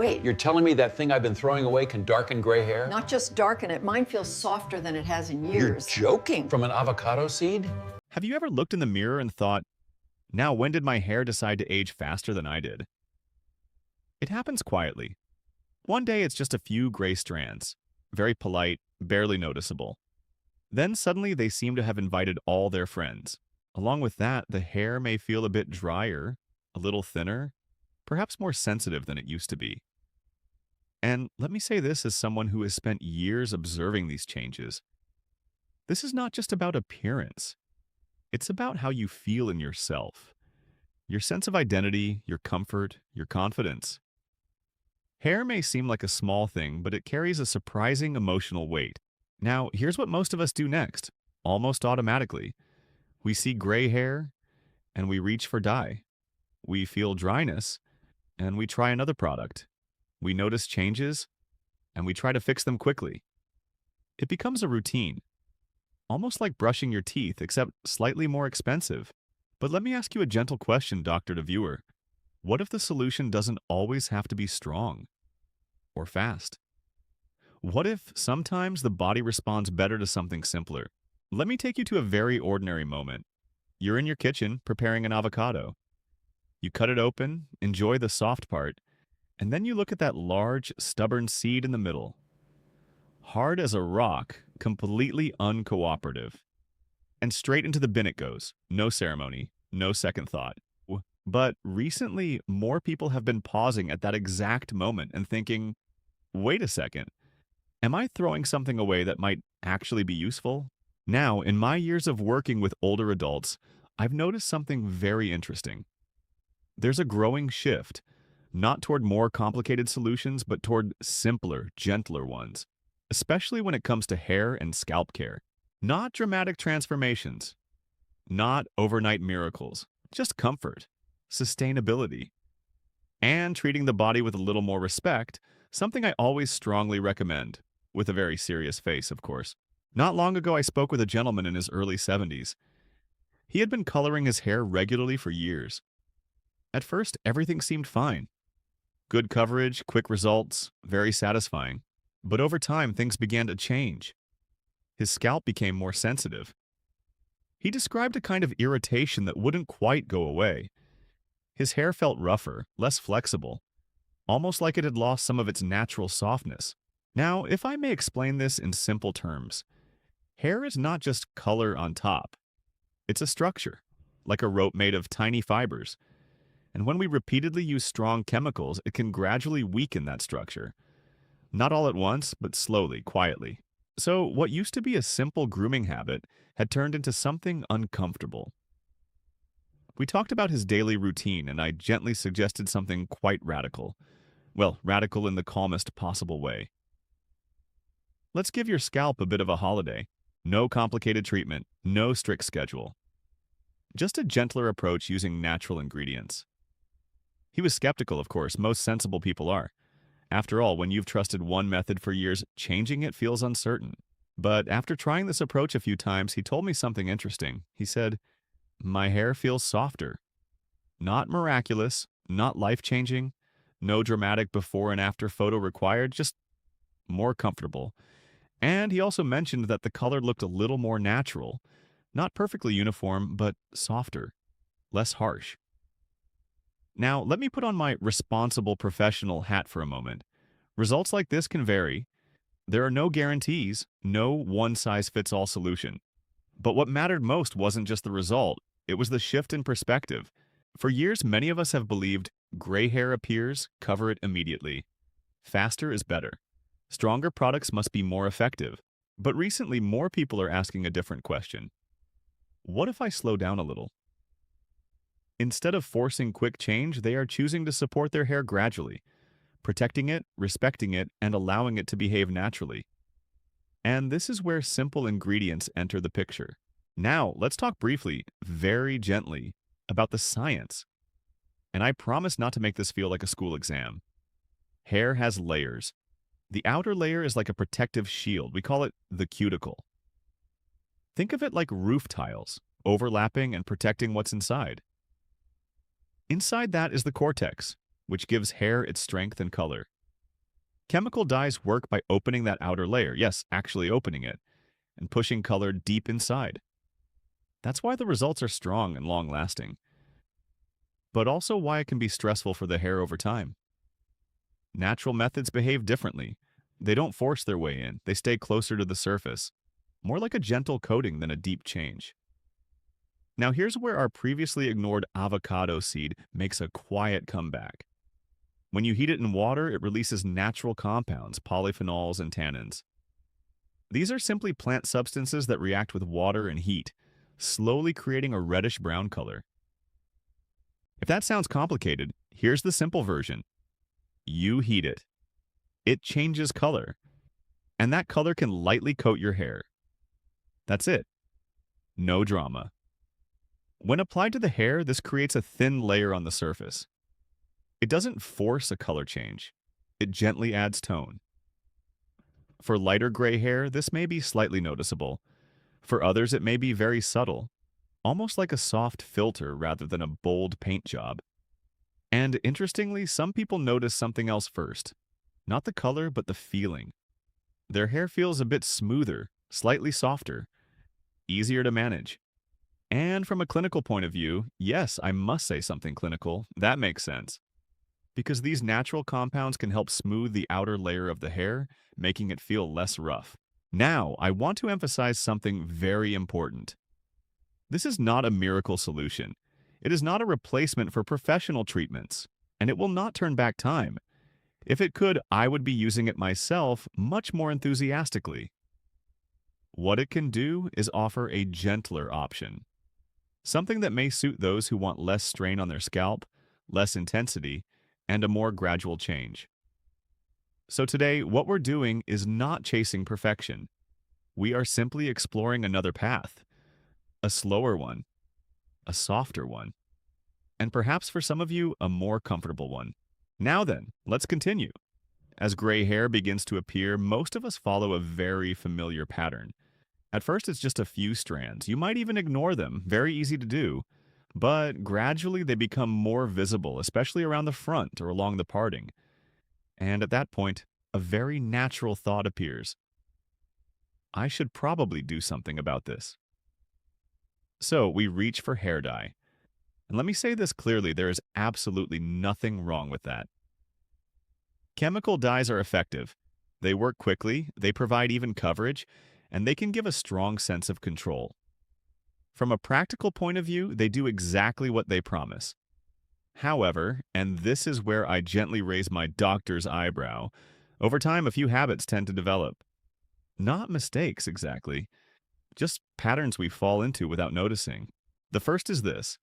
Wait, You're telling me that thing I've been throwing away can darken gray hair? not just darken it. Mine feels softer than it has in You're years. joking? From an avocado seed? Have you ever looked in the mirror and thought, now when did my hair decide to age faster than I did? It happens quietly. One day it's just a few gray strands, very polite, barely noticeable. Then suddenly they seem to have invited all their friends. Along with that, the hair may feel a bit drier, a little thinner, perhaps more sensitive than it used to be. And let me say this as someone who has spent years observing these changes. This is not just about appearance. It's about how you feel in yourself, your sense of identity, your comfort, your confidence. Hair may seem like a small thing, but it carries a surprising emotional weight. Now, here's what most of us do next, almost automatically. We see gray hair, and we reach for dye. We feel dryness, and we try another product. We notice changes, and we try to fix them quickly. It becomes a routine, almost like brushing your teeth, except slightly more expensive. But let me ask you a gentle question, doctor to viewer. What if the solution doesn't always have to be strong or fast? What if sometimes the body responds better to something simpler? Let me take you to a very ordinary moment. You're in your kitchen preparing an avocado. You cut it open, enjoy the soft part, and then you look at that large, stubborn seed in the middle. Hard as a rock, completely uncooperative. And straight into the bin it goes. No ceremony, no second thought. But recently, more people have been pausing at that exact moment and thinking, wait a second, am I throwing something away that might actually be useful? Now, in my years of working with older adults, I've noticed something very interesting. There's a growing shift, not toward more complicated solutions, but toward simpler, gentler ones, especially when it comes to hair and scalp care. Not dramatic transformations, not overnight miracles, just comfort, sustainability, and treating the body with a little more respect, something I always strongly recommend, with a very serious face, of course. Not long ago, I spoke with a gentleman in his early 70s. He had been coloring his hair regularly for years. At first, everything seemed fine. Good coverage, quick results, very satisfying. But over time, things began to change. His scalp became more sensitive. He described a kind of irritation that wouldn't quite go away. His hair felt rougher, less flexible, almost like it had lost some of its natural softness. Now, if I may explain this in simple terms, hair is not just color on top. It's a structure, like a rope made of tiny fibers. And when we repeatedly use strong chemicals, it can gradually weaken that structure. Not all at once, but slowly, quietly. So what used to be a simple grooming habit had turned into something uncomfortable. We talked about his daily routine, and I gently suggested something quite radical. Well, radical in the calmest possible way. Let's give your scalp a bit of a holiday. No complicated treatment, no strict schedule. Just a gentler approach using natural ingredients. He was skeptical, of course. Most sensible people are. After all, when you've trusted one method for years, changing it feels uncertain. But after trying this approach a few times, he told me something interesting. He said, "My hair feels softer. Not miraculous, not life-changing, no dramatic before and after photo required, just more comfortable." And he also mentioned that the color looked a little more natural. Not perfectly uniform, but softer, less harsh. Now, let me put on my responsible professional hat for a moment. Results like this can vary. There are no guarantees, no one-size-fits-all solution. But what mattered most wasn't just the result, it was the shift in perspective. For years, many of us have believed gray hair appears, cover it immediately. Faster is better. Stronger products must be more effective. But recently, more people are asking a different question. What if I slow down a little? Instead of forcing quick change, they are choosing to support their hair gradually, protecting it, respecting it, and allowing it to behave naturally. And this is where simple ingredients enter the picture. Now, let's talk briefly, very gently, about the science. And I promise not to make this feel like a school exam. Hair has layers. The outer layer is like a protective shield. We call it the cuticle. Think of it like roof tiles, overlapping and protecting what's inside. Inside that is the cortex, which gives hair its strength and color. Chemical dyes work by opening that outer layer, yes, actually opening it, and pushing color deep inside. That's why the results are strong and long-lasting, but also why it can be stressful for the hair over time. Natural methods behave differently. They don't force their way in, they stay closer to the surface, more like a gentle coating than a deep change. Now here's where our previously ignored avocado seed makes a quiet comeback. When you heat it in water, it releases natural compounds, polyphenols, and tannins. These are simply plant substances that react with water and heat, slowly creating a reddish-brown color. If that sounds complicated, here's the simple version. You heat it. It changes color, and that color can lightly coat your hair. That's it. No drama. When applied to the hair, this creates a thin layer on the surface. It doesn't force a color change. It gently adds tone. For lighter gray hair, this may be slightly noticeable. For others, it may be very subtle, almost like a soft filter rather than a bold paint job. And interestingly, some people notice something else first. Not the color, but the feeling. Their hair feels a bit smoother, slightly softer, easier to manage. And from a clinical point of view, yes, I must say something clinical. That makes sense. Because these natural compounds can help smooth the outer layer of the hair, making it feel less rough. Now, I want to emphasize something very important. This is not a miracle solution. It is not a replacement for professional treatments, and it will not turn back time. If it could, I would be using it myself much more enthusiastically. What it can do is offer a gentler option. Something that may suit those who want less strain on their scalp, less intensity, and a more gradual change. So today, what we're doing is not chasing perfection. We are simply exploring another path, a slower one, a softer one, and perhaps for some of you, a more comfortable one. Now then, let's continue. As gray hair begins to appear, most of us follow a very familiar pattern. At first, it's just a few strands. You might even ignore them, very easy to do. But gradually they become more visible, especially around the front or along the parting. And at that point, a very natural thought appears. I should probably do something about this. So we reach for hair dye. And let me say this clearly, there is absolutely nothing wrong with that. Chemical dyes are effective. They work quickly, they provide even coverage, and they can give a strong sense of control. From a practical point of view, they do exactly what they promise. However, and this is where I gently raise my doctor's eyebrow, over time a few habits tend to develop. Not mistakes exactly, just patterns we fall into without noticing. The first is this.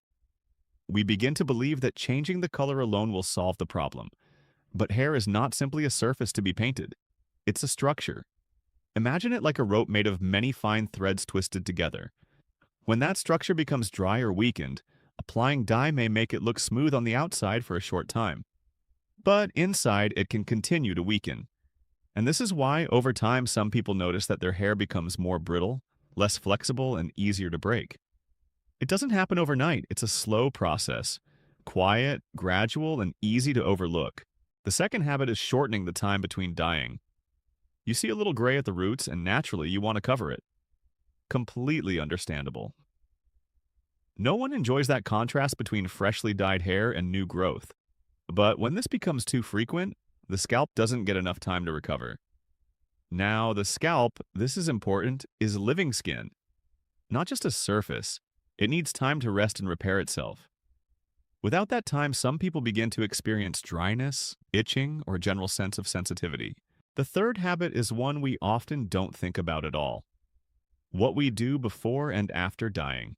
We begin to believe that changing the color alone will solve the problem. But hair is not simply a surface to be painted. It's a structure. Imagine it like a rope made of many fine threads twisted together. When that structure becomes dry or weakened, applying dye may make it look smooth on the outside for a short time. But inside, it can continue to weaken. And this is why, over time, some people notice that their hair becomes more brittle, less flexible, and easier to break. It doesn't happen overnight. It's a slow process. Quiet, gradual, and easy to overlook. The second habit is shortening the time between dyeing. You see a little gray at the roots, and naturally you want to cover it. Completely understandable. No one enjoys that contrast between freshly dyed hair and new growth. But when this becomes too frequent, the scalp doesn't get enough time to recover. Now, the scalp, this is important, is living skin. Not just a surface. It needs time to rest and repair itself. Without that time, some people begin to experience dryness, itching, or a general sense of sensitivity. The third habit is one we often don't think about at all. What we do before and after dyeing.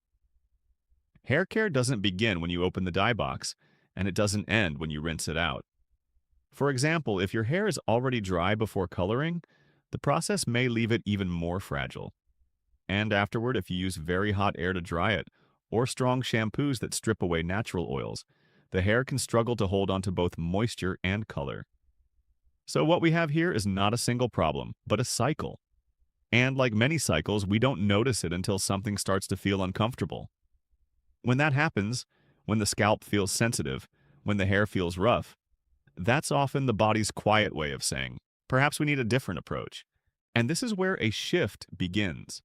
Hair care doesn't begin when you open the dye box, and it doesn't end when you rinse it out. For example, if your hair is already dry before coloring, the process may leave it even more fragile. And afterward, if you use very hot air to dry it, or strong shampoos that strip away natural oils, the hair can struggle to hold onto both moisture and color. So what we have here is not a single problem, but a cycle. And like many cycles, we don't notice it until something starts to feel uncomfortable. When that happens, when the scalp feels sensitive, when the hair feels rough, That's often the body's quiet way of saying, perhaps we need a different approach. And this is where a shift begins.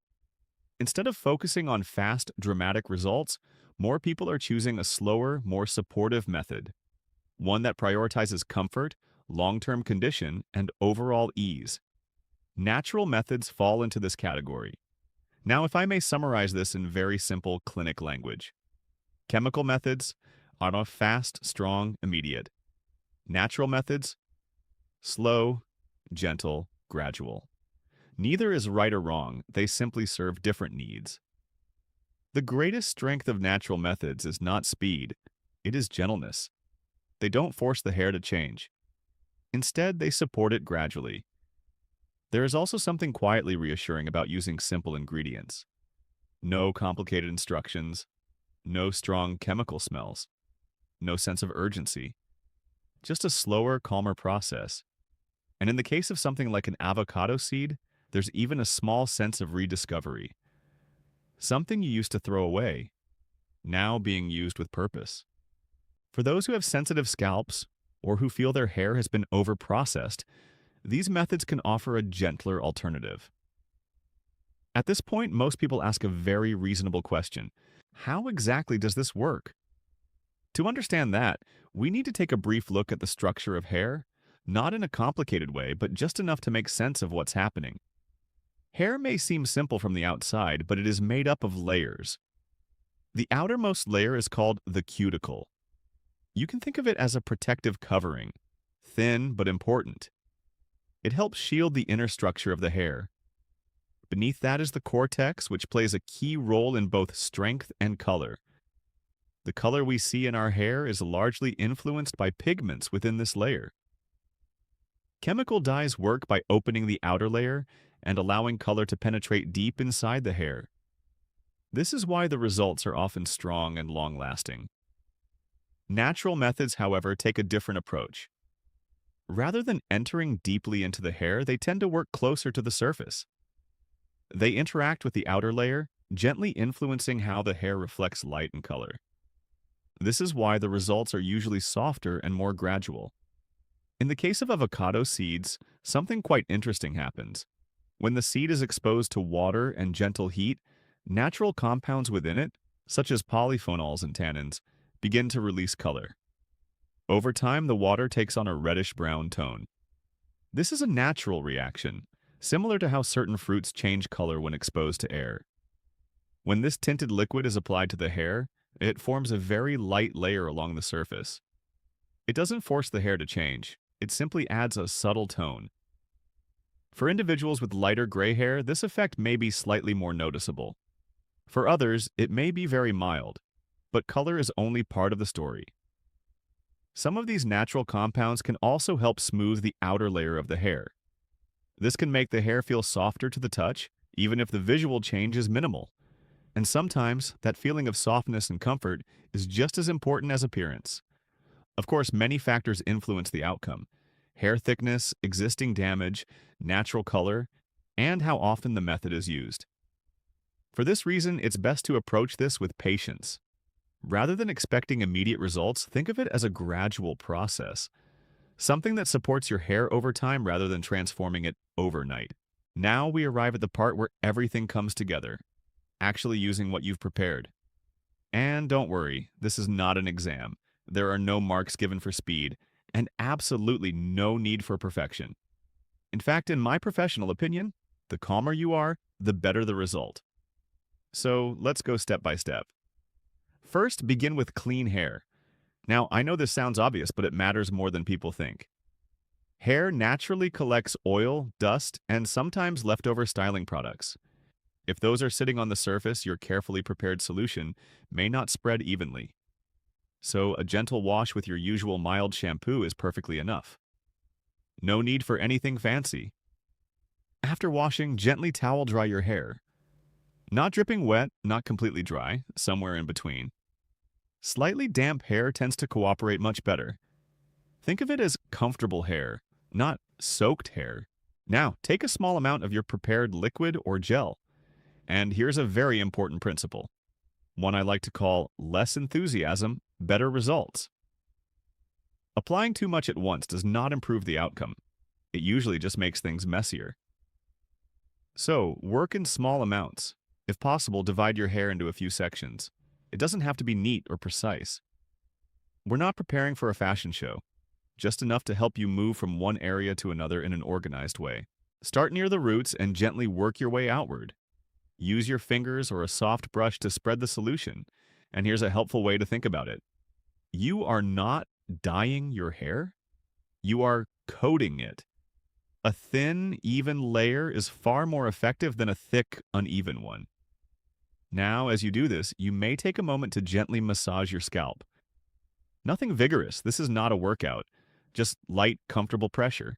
Instead of focusing on fast, dramatic results, more people are choosing a slower, more supportive method, one that prioritizes comfort, long-term condition, and overall ease. Natural methods fall into this category. Now, if I may summarize this in very simple clinic language. Chemical methods are fast, strong, immediate. Natural methods, slow, gentle, gradual. Neither is right or wrong, they simply serve different needs. The greatest strength of natural methods is not speed, it is gentleness. They don't force the hair to change. Instead, they support it gradually. There is also something quietly reassuring about using simple ingredients. No complicated instructions, no strong chemical smells, no sense of urgency. Just a slower, calmer process. And in the case of something like an avocado seed, there's even a small sense of rediscovery. Something you used to throw away, now being used with purpose. For those who have sensitive scalps, or who feel their hair has been over-processed, these methods can offer a gentler alternative. At this point, most people ask a very reasonable question. How exactly does this work? To understand that, we need to take a brief look at the structure of hair, not in a complicated way, but just enough to make sense of what's happening. Hair may seem simple from the outside, but it is made up of layers. The outermost layer is called the cuticle. You can think of it as a protective covering, thin but important. It helps shield the inner structure of the hair. Beneath that is the cortex, which plays a key role in both strength and color. The color we see in our hair is largely influenced by pigments within this layer. Chemical dyes work by opening the outer layer and allowing color to penetrate deep inside the hair. This is why the results are often strong and long-lasting. Natural methods, however, take a different approach. Rather than entering deeply into the hair, they tend to work closer to the surface. They interact with the outer layer, gently influencing how the hair reflects light and color. This is why the results are usually softer and more gradual. In the case of avocado seeds, something quite interesting happens. When the seed is exposed to water and gentle heat, natural compounds within it, such as polyphenols and tannins, begin to release color. Over time, the water takes on a reddish-brown tone. This is a natural reaction, similar to how certain fruits change color when exposed to air. When this tinted liquid is applied to the hair, it forms a very light layer along the surface. It doesn't force the hair to change, it simply adds a subtle tone. For individuals with lighter gray hair, this effect may be slightly more noticeable. For others, it may be very mild, but color is only part of the story. Some of these natural compounds can also help smooth the outer layer of the hair. This can make the hair feel softer to the touch, even if the visual change is minimal. And sometimes, that feeling of softness and comfort is just as important as appearance. Of course, many factors influence the outcome: hair thickness, existing damage, natural color, and how often the method is used. For this reason, it's best to approach this with patience. Rather than expecting immediate results, think of it as a gradual process. Something that supports your hair over time rather than transforming it overnight. Now we arrive at the part where everything comes together, actually using what you've prepared. And don't worry, this is not an exam. There are no marks given for speed, and absolutely no need for perfection. In fact, in my professional opinion, the calmer you are, the better the result. So let's go step by step. First, begin with clean hair. Now, I know this sounds obvious, but it matters more than people think. Hair naturally collects oil, dust, and sometimes leftover styling products. If those are sitting on the surface, your carefully prepared solution may not spread evenly. So a gentle wash with your usual mild shampoo is perfectly enough. No need for anything fancy. After washing, gently towel dry your hair. Not dripping wet, not completely dry, somewhere in between. Slightly damp hair tends to cooperate much better. Think of it as comfortable hair, not soaked hair. Now, take a small amount of your prepared liquid or gel. And here's a very important principle, one I like to call less enthusiasm, better results. Applying too much at once does not improve the outcome. It usually just makes things messier. So, work in small amounts. If possible, divide your hair into a few sections. It doesn't have to be neat or precise. We're not preparing for a fashion show, just enough to help you move from one area to another in an organized way. Start near the roots and gently work your way outward. Use your fingers or a soft brush to spread the solution. And here's a helpful way to think about it. You are not dyeing your hair. You are coating it. A thin, even layer is far more effective than a thick, uneven one. Now, as you do this, you may take a moment to gently massage your scalp. Nothing vigorous. This is not a workout. Just light, comfortable pressure.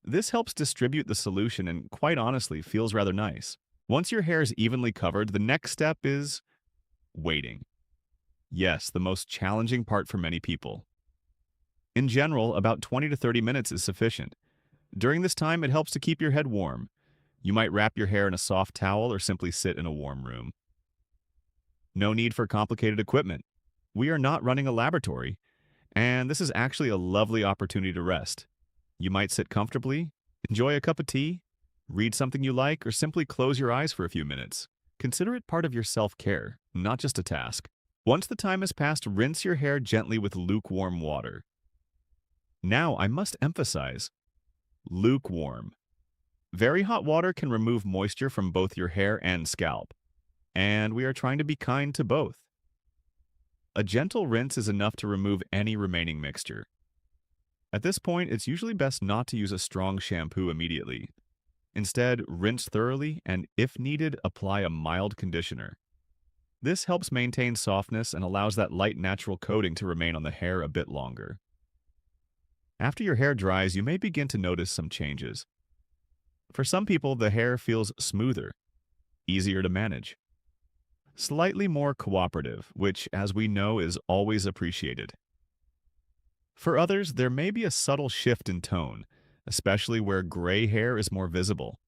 This helps distribute the solution and, quite honestly, feels rather nice. Once your hair is evenly covered, the next step is waiting. Yes, the most challenging part for many people. In general, about 20 to 30 minutes is sufficient. During this time, it helps to keep your head warm. You might wrap your hair in a soft towel or simply sit in a warm room. No need for complicated equipment. We are not running a laboratory, and this is actually a lovely opportunity to rest. You might sit comfortably, enjoy a cup of tea, read something you like, or simply close your eyes for a few minutes. Consider it part of your self-care, not just a task. Once the time has passed, rinse your hair gently with lukewarm water. Now, I must emphasize, lukewarm. Very hot water can remove moisture from both your hair and scalp, and we are trying to be kind to both. A gentle rinse is enough to remove any remaining mixture. At this point, it's usually best not to use a strong shampoo immediately. Instead, rinse thoroughly and, if needed, apply a mild conditioner. This helps maintain softness and allows that light natural coating to remain on the hair a bit longer. After your hair dries, you may begin to notice some changes. For some people, the hair feels smoother, easier to manage, slightly more cooperative, which, as we know, is always appreciated. For others, there may be a subtle shift in tone, especially where gray hair is more visible.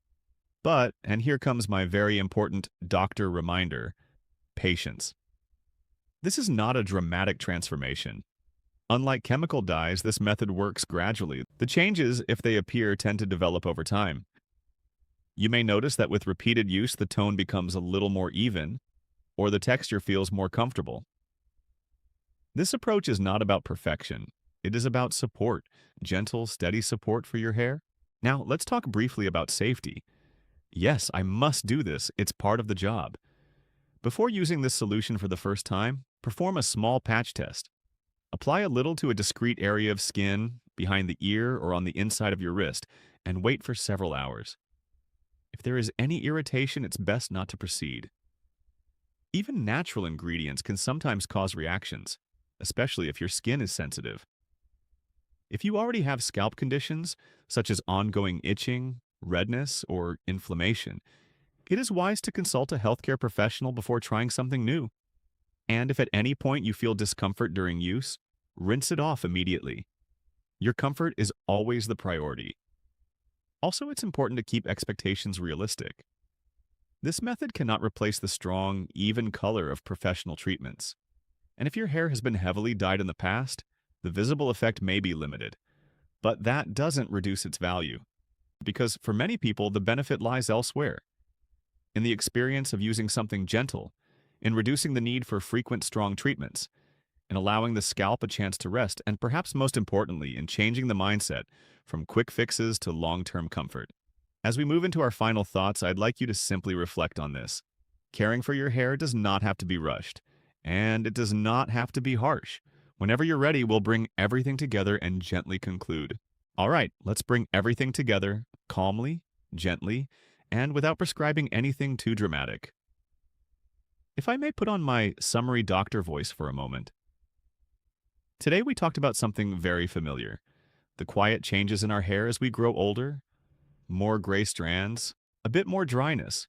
But, and here comes my very important doctor reminder, patience. This is not a dramatic transformation. Unlike chemical dyes, this method works gradually. The changes, if they appear, tend to develop over time. You may notice that with repeated use, the tone becomes a little more even, or the texture feels more comfortable. This approach is not about perfection. It is about support, gentle, steady support for your hair. Now, let's talk briefly about safety. Yes, I must do this. It's part of the job. Before using this solution for the first time, perform a small patch test. Apply a little to a discrete area of skin, behind the ear or on the inside of your wrist, and wait for several hours. If there is any irritation, it's best not to proceed. Even natural ingredients can sometimes cause reactions, especially if your skin is sensitive. If you already have scalp conditions, such as ongoing itching, redness, or inflammation, it is wise to consult a healthcare professional before trying something new. And if at any point you feel discomfort during use, rinse it off immediately. Your comfort is always the priority. Also, it's important to keep expectations realistic. This method cannot replace the strong, even color of professional treatments. And if your hair has been heavily dyed in the past, the visible effect may be limited. But that doesn't reduce its value, because for many people, the benefit lies elsewhere. In the experience of using something gentle, in reducing the need for frequent strong treatments, in allowing the scalp a chance to rest, and perhaps most importantly, in changing the mindset from quick fixes to long-term comfort. As we move into our final thoughts, I'd like you to simply reflect on this. Caring for your hair does not have to be rushed, and it does not have to be harsh. Whenever you're ready, we'll bring everything together and gently conclude. All right, let's bring everything together calmly, gently, and without prescribing anything too dramatic. If I may put on my summary doctor voice for a moment. Today we talked about something very familiar. The quiet changes in our hair as we grow older, more gray strands, a bit more dryness,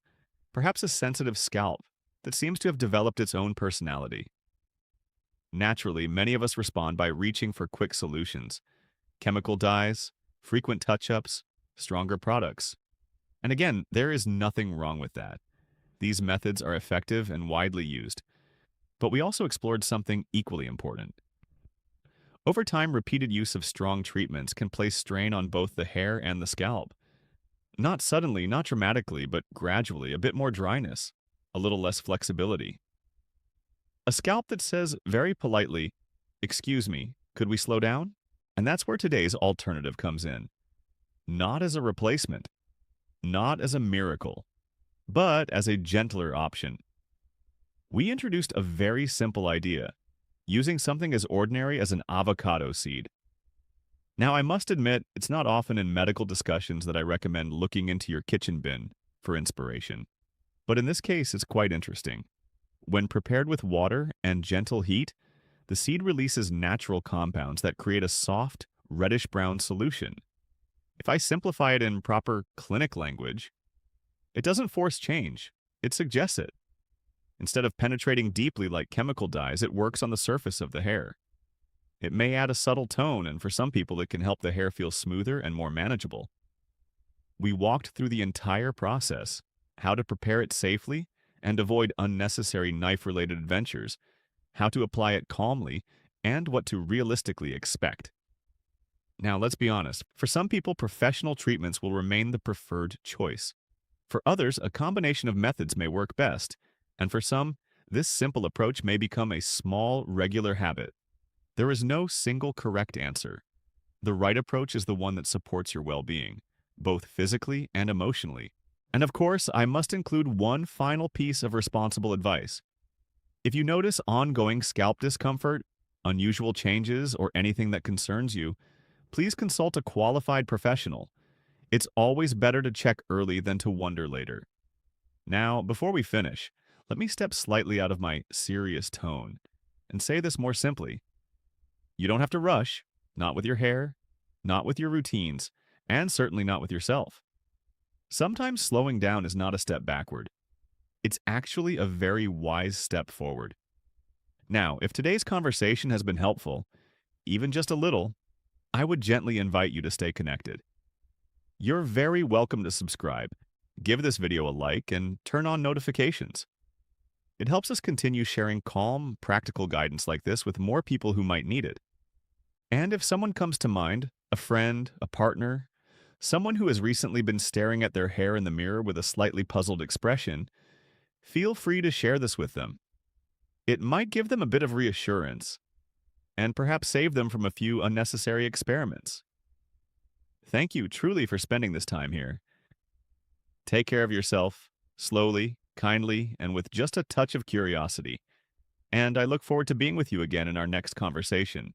perhaps a sensitive scalp that seems to have developed its own personality. Naturally, many of us respond by reaching for quick solutions, chemical dyes, frequent touch-ups, stronger products. And again, there is nothing wrong with that. These methods are effective and widely used. But we also explored something equally important. Over time, repeated use of strong treatments can place strain on both the hair and the scalp. Not suddenly, not dramatically, but gradually, a bit more dryness, a little less flexibility. A scalp that says very politely, "Excuse me, could we slow down?" And that's where today's alternative comes in. Not as a replacement, not as a miracle, but as a gentler option. We introduced a very simple idea, using something as ordinary as an avocado seed. Now, I must admit, it's not often in medical discussions that I recommend looking into your kitchen bin for inspiration. But in this case, it's quite interesting. When prepared with water and gentle heat, the seed releases natural compounds that create a soft, reddish-brown solution. If I simplify it in proper clinic language, it doesn't force change, it suggests it. Instead of penetrating deeply like chemical dyes, it works on the surface of the hair. It may add a subtle tone, and for some people, it can help the hair feel smoother and more manageable. We walked through the entire process, how to prepare it safely and avoid unnecessary knife-related adventures, how to apply it calmly, and what to realistically expect. Now, let's be honest. For some people, professional treatments will remain the preferred choice. For others, a combination of methods may work best. And for some, this simple approach may become a small, regular habit. There is no single correct answer. The right approach is the one that supports your well-being, both physically and emotionally. And of course, I must include one final piece of responsible advice. If you notice ongoing scalp discomfort, unusual changes, or anything that concerns you, please consult a qualified professional. It's always better to check early than to wonder later. Now, before we finish, let me step slightly out of my serious tone and say this more simply. You don't have to rush, not with your hair, not with your routines, and certainly not with yourself. Sometimes slowing down is not a step backward. It's actually a very wise step forward. Now, if today's conversation has been helpful, even just a little, I would gently invite you to stay connected. You're very welcome to subscribe, give this video a like, and turn on notifications. It helps us continue sharing calm, practical guidance like this with more people who might need it. And if someone comes to mind, a friend, a partner, someone who has recently been staring at their hair in the mirror with a slightly puzzled expression, feel free to share this with them. It might give them a bit of reassurance, and perhaps save them from a few unnecessary experiments. Thank you truly for spending this time here. Take care of yourself, slowly, kindly, and with just a touch of curiosity. And I look forward to being with you again in our next conversation.